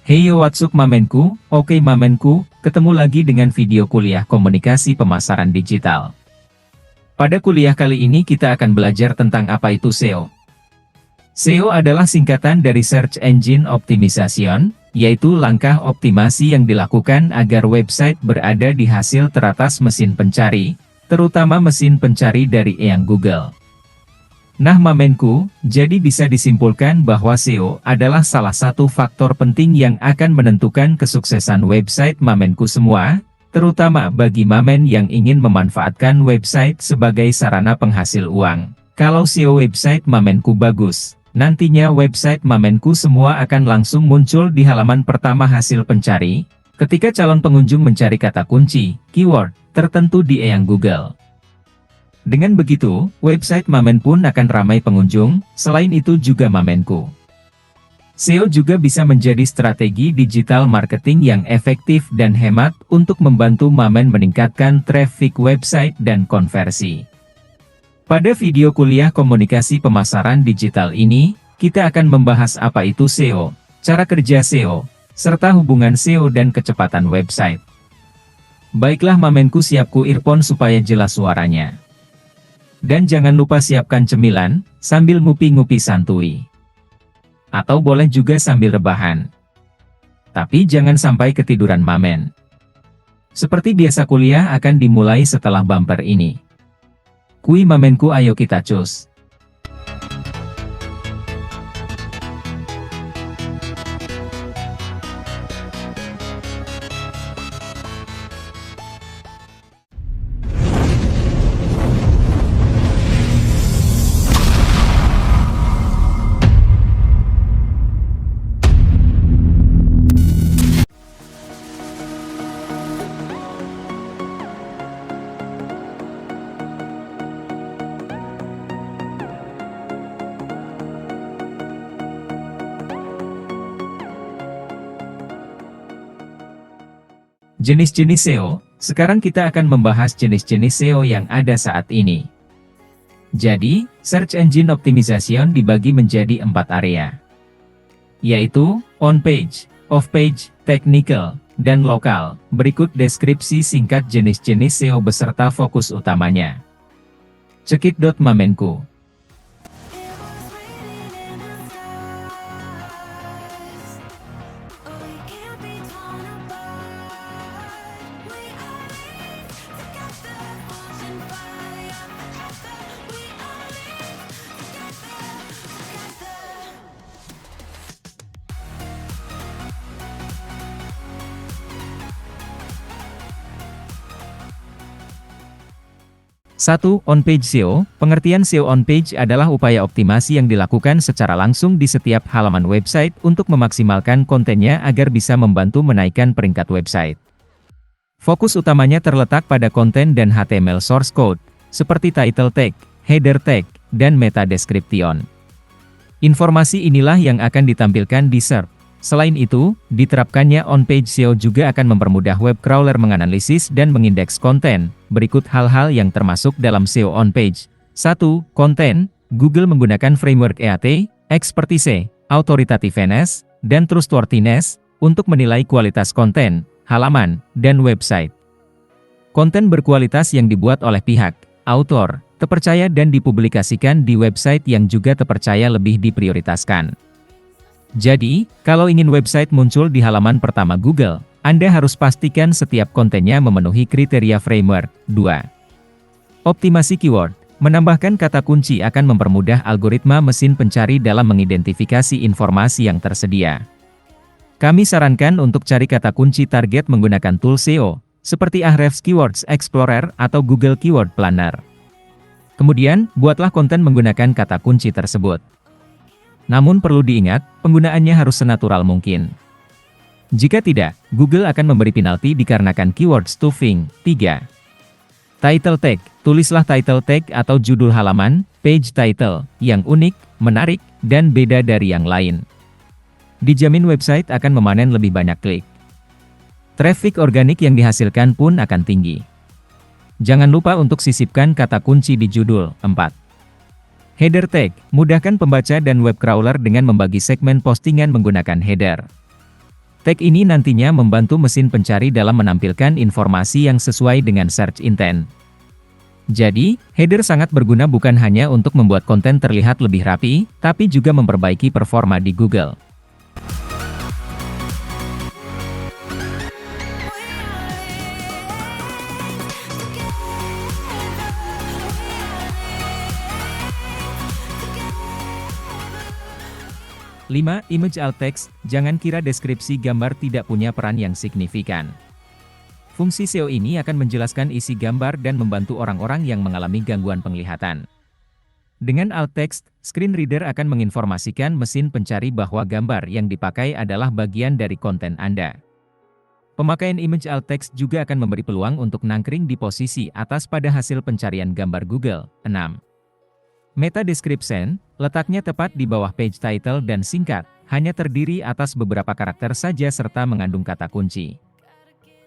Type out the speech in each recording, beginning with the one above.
Heyo what's up mamenku, oke mamenku, ketemu lagi dengan video kuliah komunikasi pemasaran digital. Pada kuliah kali ini kita akan belajar tentang apa itu SEO. SEO adalah singkatan dari Search Engine Optimization, yaitu langkah optimasi yang dilakukan agar website berada di hasil teratas mesin pencari, terutama mesin pencari dari Google. Nah mamenku, jadi bisa disimpulkan bahwa SEO adalah salah satu faktor penting yang akan menentukan kesuksesan website mamenku semua, terutama bagi mamen yang ingin memanfaatkan website sebagai sarana penghasil uang. Kalau SEO website mamenku bagus, nantinya website mamenku semua akan langsung muncul di halaman pertama hasil pencari, ketika calon pengunjung mencari kata kunci, keyword, tertentu di Google. Dengan begitu, website mamen pun akan ramai pengunjung, selain itu juga mamenku. SEO juga bisa menjadi strategi digital marketing yang efektif dan hemat untuk membantu mamen meningkatkan traffic website dan konversi. Pada video kuliah komunikasi pemasaran digital ini, kita akan membahas apa itu SEO, cara kerja SEO, serta hubungan SEO dan kecepatan website. Baiklah mamenku, siapku earphone supaya jelas suaranya. Dan jangan lupa siapkan cemilan, sambil ngupi-ngupi santuy. Atau boleh juga sambil rebahan. Tapi jangan sampai ketiduran mamen. Seperti biasa kuliah akan dimulai setelah bumper ini. Kui mamenku, ayo kita cus. Jenis-jenis SEO, sekarang kita akan membahas jenis-jenis SEO yang ada saat ini. Jadi, Search Engine Optimization dibagi menjadi 4 area. Yaitu, on-page, off-page, technical, dan lokal. Berikut deskripsi singkat jenis-jenis SEO beserta fokus utamanya. Cekit mamenku. Satu, on-page SEO. Pengertian SEO on-page adalah upaya optimasi yang dilakukan secara langsung di setiap halaman website untuk memaksimalkan kontennya agar bisa membantu menaikkan peringkat website. Fokus utamanya terletak pada konten dan HTML source code, seperti title tag, header tag, dan meta description. Informasi inilah yang akan ditampilkan di SERP. Selain itu, diterapkannya on-page SEO juga akan mempermudah web crawler menganalisis dan mengindeks konten. Berikut hal-hal yang termasuk dalam SEO on-page. 1. Konten. Google menggunakan framework EAT, expertise, authoritativeness, dan trustworthiness untuk menilai kualitas konten, halaman, dan website. Konten berkualitas yang dibuat oleh pihak, author, terpercaya dan dipublikasikan di website yang juga terpercaya lebih diprioritaskan. Jadi, kalau ingin website muncul di halaman pertama Google, Anda harus pastikan setiap kontennya memenuhi kriteria framework. 2. Optimasi keyword. Menambahkan kata kunci akan mempermudah algoritma mesin pencari dalam mengidentifikasi informasi yang tersedia. Kami sarankan untuk cari kata kunci target menggunakan tool SEO, seperti Ahrefs Keywords Explorer atau Google Keyword Planner. Kemudian, buatlah konten menggunakan kata kunci tersebut. Namun perlu diingat, penggunaannya harus senatural mungkin. Jika tidak, Google akan memberi penalti dikarenakan keyword spoofing. 3. Title tag. Tulislah title tag atau judul halaman, page title, yang unik, menarik, dan beda dari yang lain. Dijamin website akan memanen lebih banyak klik. Traffic organik yang dihasilkan pun akan tinggi. Jangan lupa untuk sisipkan kata kunci di judul. 4. Header tag, mudahkan pembaca dan web crawler dengan membagi segmen postingan menggunakan header. Tag ini nantinya membantu mesin pencari dalam menampilkan informasi yang sesuai dengan search intent. Jadi, header sangat berguna bukan hanya untuk membuat konten terlihat lebih rapi, tapi juga memperbaiki performa di Google. Lima, Image Alt Text, jangan kira deskripsi gambar tidak punya peran yang signifikan. Fungsi SEO ini akan menjelaskan isi gambar dan membantu orang-orang yang mengalami gangguan penglihatan. Dengan Alt Text, screen reader akan menginformasikan mesin pencari bahwa gambar yang dipakai adalah bagian dari konten Anda. Pemakaian Image Alt Text juga akan memberi peluang untuk nangkring di posisi atas pada hasil pencarian gambar Google. 6. Meta Description, letaknya tepat di bawah page title dan singkat, hanya terdiri atas beberapa karakter saja serta mengandung kata kunci.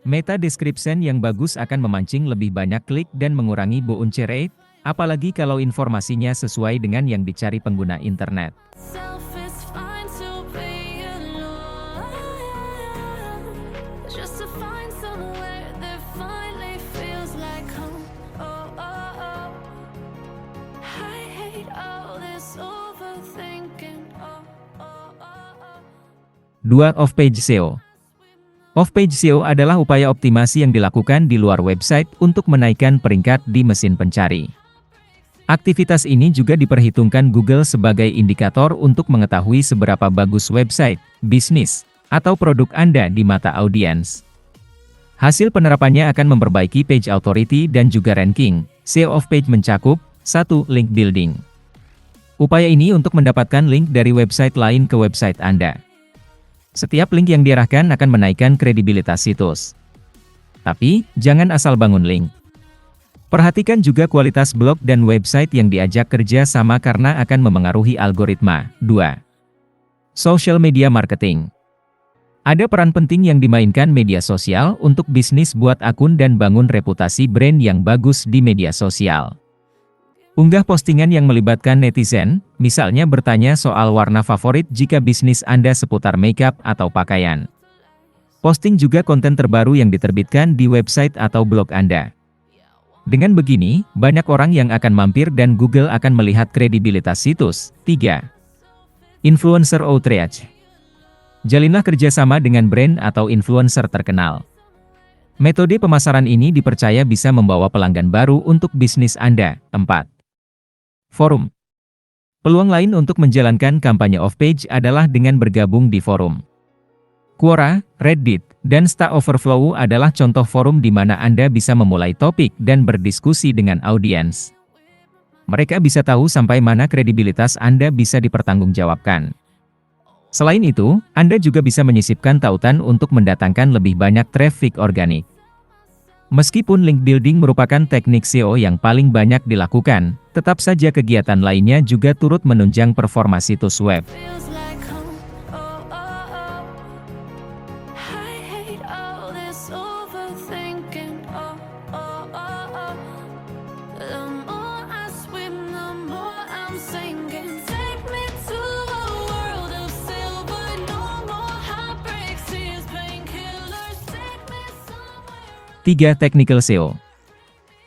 Meta Description yang bagus akan memancing lebih banyak klik dan mengurangi bounce rate, apalagi kalau informasinya sesuai dengan yang dicari pengguna internet. Dua, Off-page SEO. Off-page SEO adalah upaya optimasi yang dilakukan di luar website untuk menaikkan peringkat di mesin pencari. Aktivitas ini juga diperhitungkan Google sebagai indikator untuk mengetahui seberapa bagus website, bisnis, atau produk Anda di mata audiens. Hasil penerapannya akan memperbaiki page authority dan juga ranking. SEO off-page mencakup 1. Link building. Upaya ini untuk mendapatkan link dari website lain ke website Anda. Setiap link yang diarahkan akan menaikkan kredibilitas situs. Tapi, jangan asal bangun link. Perhatikan juga kualitas blog dan website yang diajak kerja sama karena akan memengaruhi algoritma. 2. Social media marketing. Ada peran penting yang dimainkan media sosial untuk bisnis buat akun dan bangun reputasi brand yang bagus di media sosial. Unggah postingan yang melibatkan netizen, misalnya bertanya soal warna favorit jika bisnis Anda seputar makeup atau pakaian. Posting juga konten terbaru yang diterbitkan di website atau blog Anda. Dengan begini, banyak orang yang akan mampir dan Google akan melihat kredibilitas situs. 3. Influencer outreach. Jalinlah kerjasama dengan brand atau influencer terkenal. Metode pemasaran ini dipercaya bisa membawa pelanggan baru untuk bisnis Anda. 4. Forum. Peluang lain untuk menjalankan kampanye off-page adalah dengan bergabung di forum. Quora, Reddit, dan Stack Overflow adalah contoh forum di mana Anda bisa memulai topik dan berdiskusi dengan audiens. Mereka bisa tahu sampai mana kredibilitas Anda bisa dipertanggungjawabkan. Selain itu, Anda juga bisa menyisipkan tautan untuk mendatangkan lebih banyak traffic organik. Meskipun link building merupakan teknik SEO yang paling banyak dilakukan, tetap saja kegiatan lainnya juga turut menunjang performa situs web. Tiga, Technical SEO.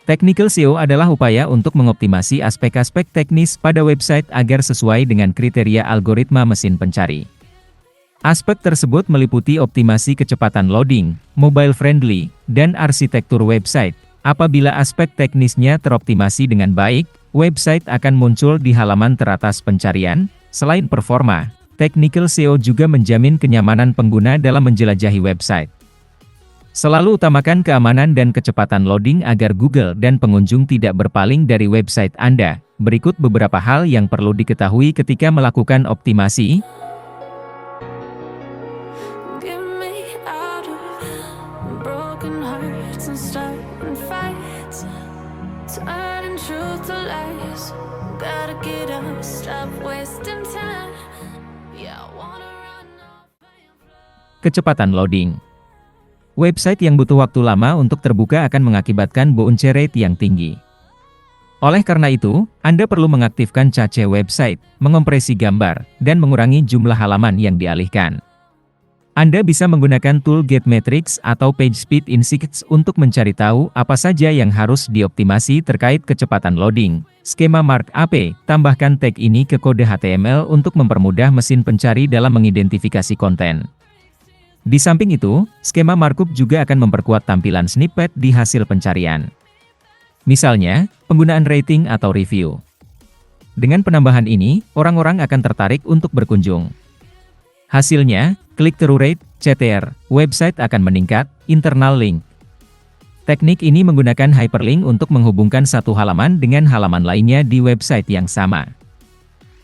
Technical SEO adalah upaya untuk mengoptimasi aspek-aspek teknis pada website agar sesuai dengan kriteria algoritma mesin pencari. Aspek tersebut meliputi optimasi kecepatan loading, mobile friendly, dan arsitektur website. Apabila aspek teknisnya teroptimasi dengan baik, website akan muncul di halaman teratas pencarian. Selain performa, Technical SEO juga menjamin kenyamanan pengguna dalam menjelajahi website. Selalu utamakan keamanan dan kecepatan loading agar Google dan pengunjung tidak berpaling dari website Anda. Berikut beberapa hal yang perlu diketahui ketika melakukan optimasi. Kecepatan loading. Website yang butuh waktu lama untuk terbuka akan mengakibatkan bounce rate yang tinggi. Oleh karena itu, Anda perlu mengaktifkan cache website, mengompresi gambar, dan mengurangi jumlah halaman yang dialihkan. Anda bisa menggunakan tool GetMetrix atau PageSpeed Insights untuk mencari tahu apa saja yang harus dioptimasi terkait kecepatan loading. Skema markup, tambahkan tag ini ke kode HTML untuk mempermudah mesin pencari dalam mengidentifikasi konten. Di samping itu, skema markup juga akan memperkuat tampilan snippet di hasil pencarian. Misalnya, penggunaan rating atau review. Dengan penambahan ini, orang-orang akan tertarik untuk berkunjung. Hasilnya, click-through rate, CTR, website akan meningkat, internal link. Teknik ini menggunakan hyperlink untuk menghubungkan satu halaman dengan halaman lainnya di website yang sama.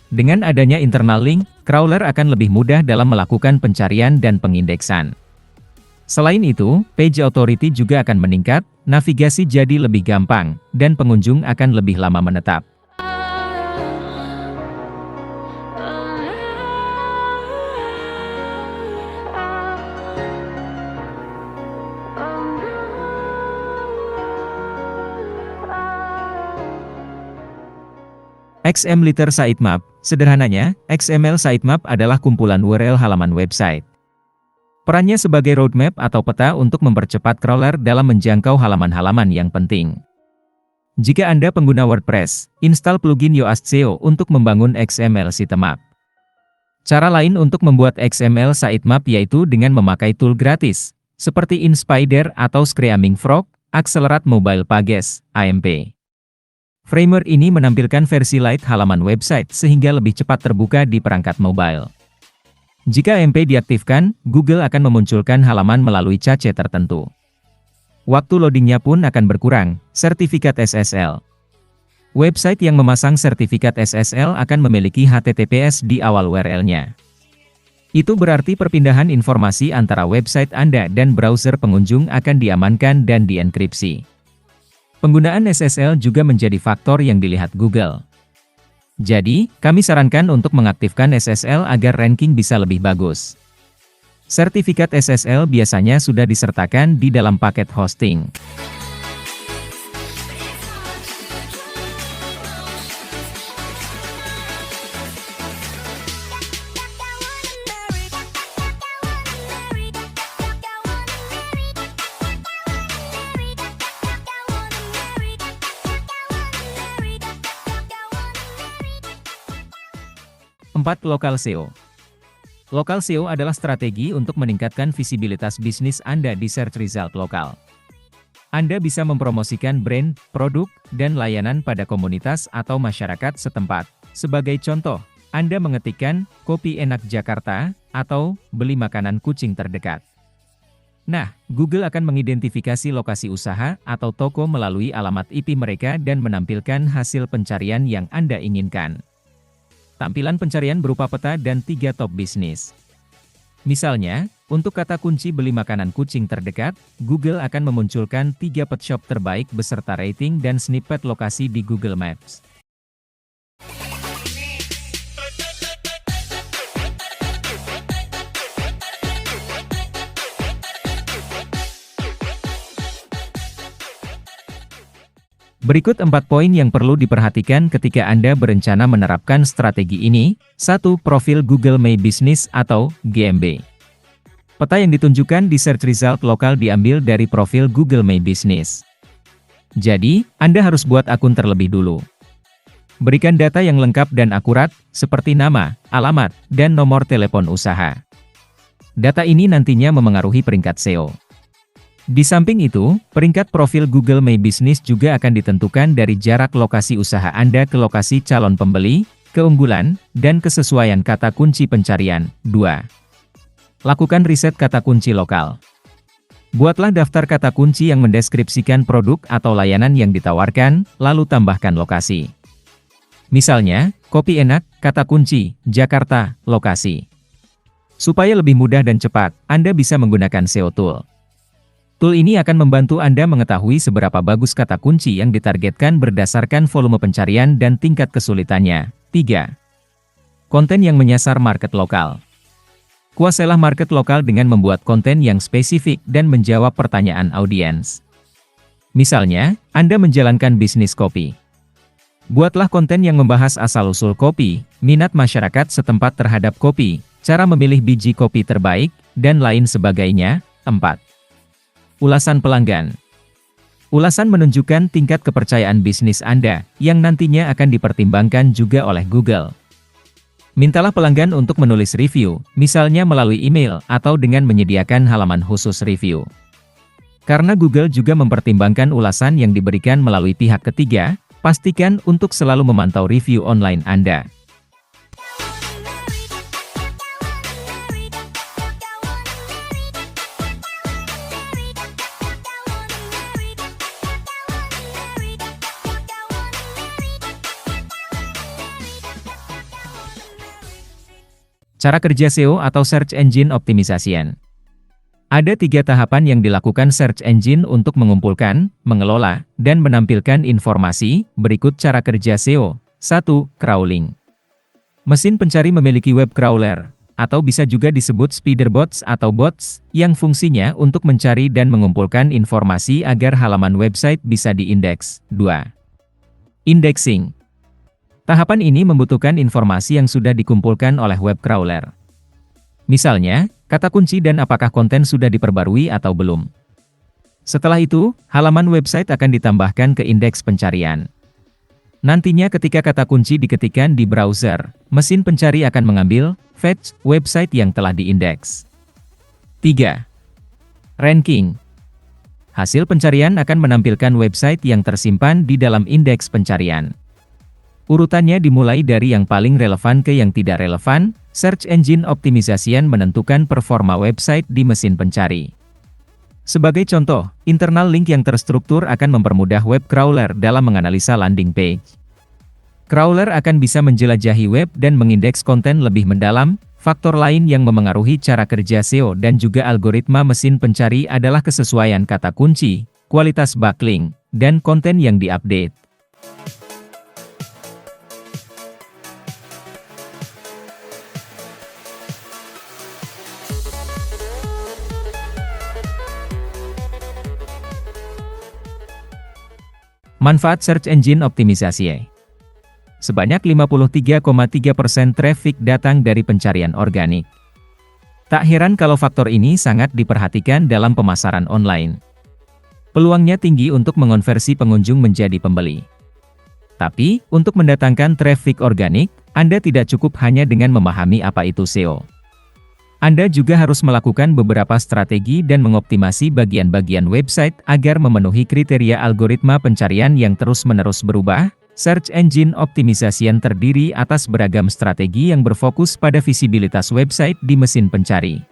Dengan adanya internal link, crawler akan lebih mudah dalam melakukan pencarian dan pengindeksan. Selain itu, page authority juga akan meningkat, navigasi jadi lebih gampang, dan pengunjung akan lebih lama menetap. XML Sitemap, sederhananya, XML Sitemap adalah kumpulan URL halaman website. Perannya sebagai roadmap atau peta untuk mempercepat crawler dalam menjangkau halaman-halaman yang penting. Jika Anda pengguna WordPress, install plugin Yoast SEO untuk membangun XML Sitemap. Cara lain untuk membuat XML Sitemap yaitu dengan memakai tool gratis, seperti InSpider atau Screaming Frog, Accelerate Mobile Pages, AMP. Framework ini menampilkan versi light halaman website sehingga lebih cepat terbuka di perangkat mobile. Jika AMP diaktifkan, Google akan memunculkan halaman melalui cache tertentu. Waktu loadingnya pun akan berkurang. Sertifikat SSL. Website yang memasang sertifikat SSL akan memiliki HTTPS di awal URL-nya. Itu berarti perpindahan informasi antara website Anda dan browser pengunjung akan diamankan dan dienkripsi. Penggunaan SSL juga menjadi faktor yang dilihat Google. Jadi, kami sarankan untuk mengaktifkan SSL agar ranking bisa lebih bagus. Sertifikat SSL biasanya sudah disertakan di dalam paket hosting. Empat, Lokal SEO. Lokal SEO adalah strategi untuk meningkatkan visibilitas bisnis Anda di search result lokal. Anda bisa mempromosikan brand, produk, dan layanan pada komunitas atau masyarakat setempat. Sebagai contoh, Anda mengetikkan "kopi enak Jakarta" atau "beli makanan kucing terdekat". Nah, Google akan mengidentifikasi lokasi usaha atau toko melalui alamat IP mereka dan menampilkan hasil pencarian yang Anda inginkan. Tampilan pencarian berupa peta dan 3 top bisnis. Misalnya, untuk kata kunci "beli makanan kucing terdekat", Google akan memunculkan 3 pet shop terbaik beserta rating dan snippet lokasi di Google Maps. Berikut 4 poin yang perlu diperhatikan ketika Anda berencana menerapkan strategi ini. 1. Profil Google My Business atau GMB. Peta yang ditunjukkan di search result lokal diambil dari profil Google My Business. Jadi, Anda harus buat akun terlebih dulu. Berikan data yang lengkap dan akurat, seperti nama, alamat, dan nomor telepon usaha. Data ini nantinya memengaruhi peringkat SEO. Di samping itu, peringkat profil Google My Business juga akan ditentukan dari jarak lokasi usaha Anda ke lokasi calon pembeli, keunggulan, dan kesesuaian kata kunci pencarian. 2. Lakukan riset kata kunci lokal. Buatlah daftar kata kunci yang mendeskripsikan produk atau layanan yang ditawarkan, lalu tambahkan lokasi. Misalnya, kopi enak, kata kunci, Jakarta, lokasi. Supaya lebih mudah dan cepat, Anda bisa menggunakan SEO Tool. Tool ini akan membantu Anda mengetahui seberapa bagus kata kunci yang ditargetkan berdasarkan volume pencarian dan tingkat kesulitannya. 3. Konten yang menyasar market lokal. Kuasailah market lokal dengan membuat konten yang spesifik dan menjawab pertanyaan audiens. Misalnya, Anda menjalankan bisnis kopi. Buatlah konten yang membahas asal-usul kopi, minat masyarakat setempat terhadap kopi, cara memilih biji kopi terbaik, dan lain sebagainya. 4. Ulasan pelanggan. Ulasan menunjukkan tingkat kepercayaan bisnis Anda, yang nantinya akan dipertimbangkan juga oleh Google. Mintalah pelanggan untuk menulis review, misalnya melalui email atau dengan menyediakan halaman khusus review. Karena Google juga mempertimbangkan ulasan yang diberikan melalui pihak ketiga, pastikan untuk selalu memantau review online Anda. Cara kerja SEO atau Search Engine Optimization. Ada 3 tahapan yang dilakukan search engine untuk mengumpulkan, mengelola, dan menampilkan informasi. Berikut cara kerja SEO. 1. Crawling. Mesin pencari memiliki web crawler, atau bisa juga disebut spider bots atau bots, yang fungsinya untuk mencari dan mengumpulkan informasi agar halaman website bisa diindeks. 2. Indexing. Tahapan ini membutuhkan informasi yang sudah dikumpulkan oleh web crawler. Misalnya, kata kunci dan apakah konten sudah diperbarui atau belum. Setelah itu, halaman website akan ditambahkan ke indeks pencarian. Nantinya ketika kata kunci diketikkan di browser, mesin pencari akan mengambil, fetch, website yang telah diindeks. 3. Ranking. Hasil pencarian akan menampilkan website yang tersimpan di dalam indeks pencarian. Urutannya dimulai dari yang paling relevan ke yang tidak relevan. Search Engine Optimization menentukan performa website di mesin pencari. Sebagai contoh, internal link yang terstruktur akan mempermudah web crawler dalam menganalisa landing page. Crawler akan bisa menjelajahi web dan mengindeks konten lebih mendalam. Faktor lain yang memengaruhi cara kerja SEO dan juga algoritma mesin pencari adalah kesesuaian kata kunci, kualitas backlink, dan konten yang diupdate. Manfaat Search Engine Optimization. Sebanyak 53,3% traffic datang dari pencarian organik. Tak heran kalau faktor ini sangat diperhatikan dalam pemasaran online. Peluangnya tinggi untuk mengonversi pengunjung menjadi pembeli. Tapi, untuk mendatangkan traffic organik, Anda tidak cukup hanya dengan memahami apa itu SEO. Anda juga harus melakukan beberapa strategi dan mengoptimasi bagian-bagian website agar memenuhi kriteria algoritma pencarian yang terus-menerus berubah. Search Engine Optimization terdiri atas beragam strategi yang berfokus pada visibilitas website di mesin pencari.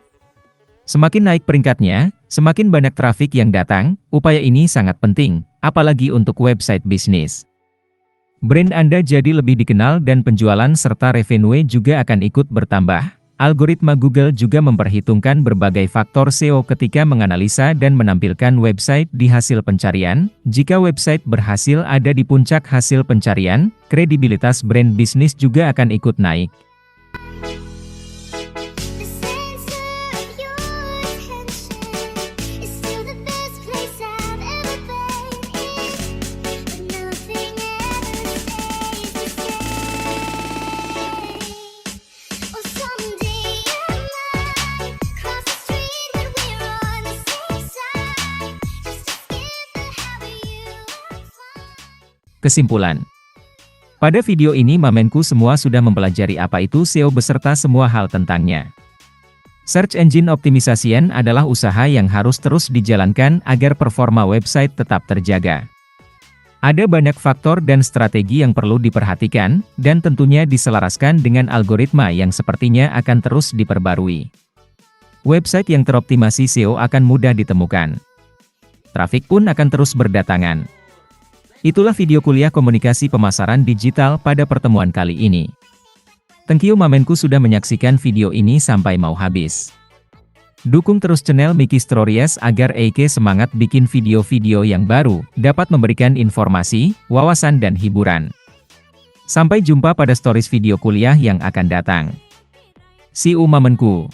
Semakin naik peringkatnya, semakin banyak trafik yang datang. Upaya ini sangat penting, apalagi untuk website bisnis. Brand Anda jadi lebih dikenal dan penjualan serta revenue juga akan ikut bertambah. Algoritma Google juga memperhitungkan berbagai faktor SEO ketika menganalisa dan menampilkan website di hasil pencarian. Jika website berhasil ada di puncak hasil pencarian, kredibilitas brand bisnis juga akan ikut naik. Kesimpulan. Pada video ini Mamenku semua sudah mempelajari apa itu SEO beserta semua hal tentangnya. Search Engine Optimization adalah usaha yang harus terus dijalankan agar performa website tetap terjaga. Ada banyak faktor dan strategi yang perlu diperhatikan, dan tentunya diselaraskan dengan algoritma yang sepertinya akan terus diperbarui. Website yang teroptimasi SEO akan mudah ditemukan. Trafik pun akan terus berdatangan. Itulah video kuliah komunikasi pemasaran digital pada pertemuan kali ini. Thank you Mamenku sudah menyaksikan video ini sampai mau habis. Dukung terus channel Miki Stories agar Eike semangat bikin video-video yang baru, dapat memberikan informasi, wawasan dan hiburan. Sampai jumpa pada stories video kuliah yang akan datang. See you Mamenku.